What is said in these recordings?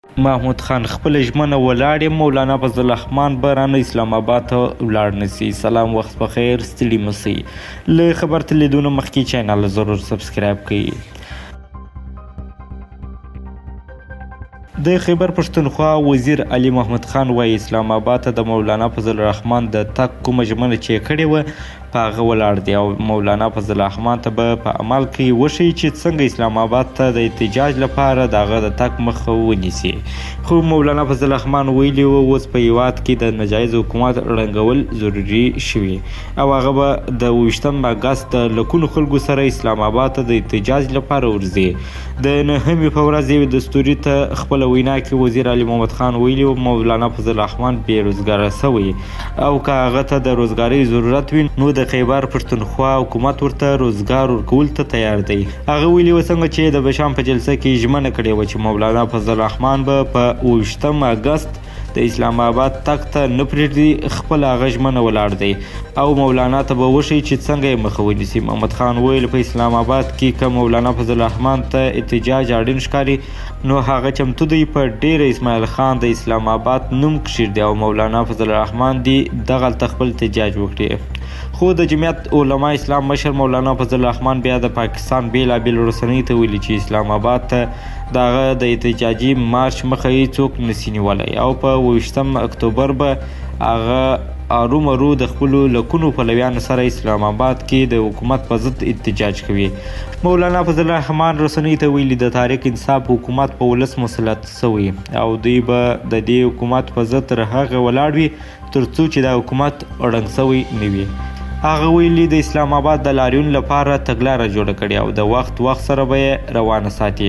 محمود خان خپله ژمنه ولاړ یم، مولانا فضل الرحمن به رانه اسلام آباد ته ولاړ نسي. سلام، وخت بخیر، ستړي مه سئ. له خبر ته لیدونه مخکې چینل ضرور سبسکرایب کړئ. د خیبر پښتونخوا وزیر علي محمد خان وایي اسلام آباد ته د مولانا فضل الرحمن د تګ کومه ژمنه چې کړې وه په هغه ولاړ دی او مولانا فضل الرحمن ته به په عمل کې وښیي چې څنګه اسلام آباد ته د احتجاج لپاره د هغه د تګ مخه ونیسي. خو مولانا فضل الرحمن ویلي و اوس په هیواد کې د ناجایز حکومت ړنګول ضروري شوي او هغه به د 28 اګست د لکونو خلکو سره اسلام آباد ته د احتجاج لپاره ورځي. د نهمې په ورځ یوې دستوري ته خپله وینا کې وزیر علي محمد خان ویلي و مولانا فضل الرحمن بېروزګاره سوی او که هغه ته د روزګارۍ ضرورت وي نو د خیبر پښتونخوا حکومت ورته روزګار ورکولو ته تیار دی. هغه ویلي و څنګه چې د بشام په جلسه کې ژمنه کړې وه چې مولانا فضل الرحمن به په 28 اګست د اسلام آباد تګ ته نه پرېږدي، خپله هغه ژمنه ولاړ دی او مولانا ته به وښیي چې څنګه یې مخه ونیسي. محمد خان ویل په اسلام آباد کې که مولانا فضل الرحمن ته احتجاج اړین ښکاري نو هغه چمتو دی په ډیره اسماعیل خان د اسلام آباد نوم کښېږدي او مولانا فضل الرحمن دی دغلته خپل احتجاج وکړي. خو د جمعیت علما اسلام مشر مولانا فضل الرحمن بیا د پاکستان بېلابېلو رسنیو ته ویلي چې اسلام آباد ته د هغه د احتجاجي مارچ مخه یې څوک نسي نیولی او په 28 اکتوبر به هغه ارومرو د خپلو لکونو پلویانو سره اسلام آباد کې د حکومت په ضد احتجاج کوي. مولانا فضل الرحمن رسنیو ته ویلي د تحریک انصاف حکومت په ولس مسلط سوی او دوی به د دې حکومت په ضد تر هغه ولاړ وي تر څو چې دا حکومت ړنګ سوی نه وي. هغه ویلي د اسلام آباد د لاریون لپاره تګلاره جوړه کړې او د وخت سره به یې روانه ساتي.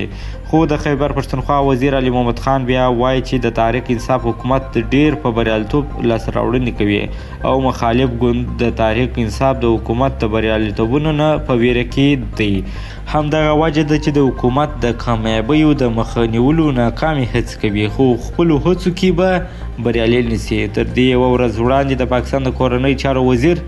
خو د خیبر پښتونخوا وزیر علي محمد خان بیا وایي چې د تحریک انصاف حکومت ډیر په بریالیتوب لاسته راوړنې کوي او مخالف ګوند د تحریک انصاف د حکومت د بریالیتوبونو نه په ویره کې دی. همدغه وجه ده چې د حکومت د کامیابیو د مخه نیولو ناکامې هڅې کوي خو خپلو هڅو کې به بریالي نشي. تر دې یوه ورځ وړاندې د پاکستان د کورنۍ چارو وزیر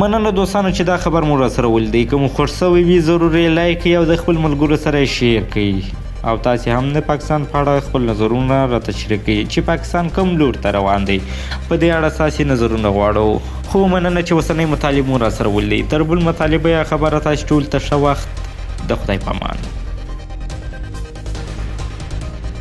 مننه دوستانو چې دا خبر مو راسره ولیدئ. که مو خوښ سوی وي ضرور یې لایک کړئ او د خپل ملګرو سره یې شیر کړئ او تاسې هم د پاکستان په اړه خپل نظرونه راته شریک کړئ چې پاکستان کوم لور ته روان دی. په دې اړه ستاسې نظرونه غواړو. خو مننه چې اوسنۍ مطالب مو راسره ولیدئ. تر بل مطالبه یا خبره تاسې ټول ته ښه وخت. د خدای په امان.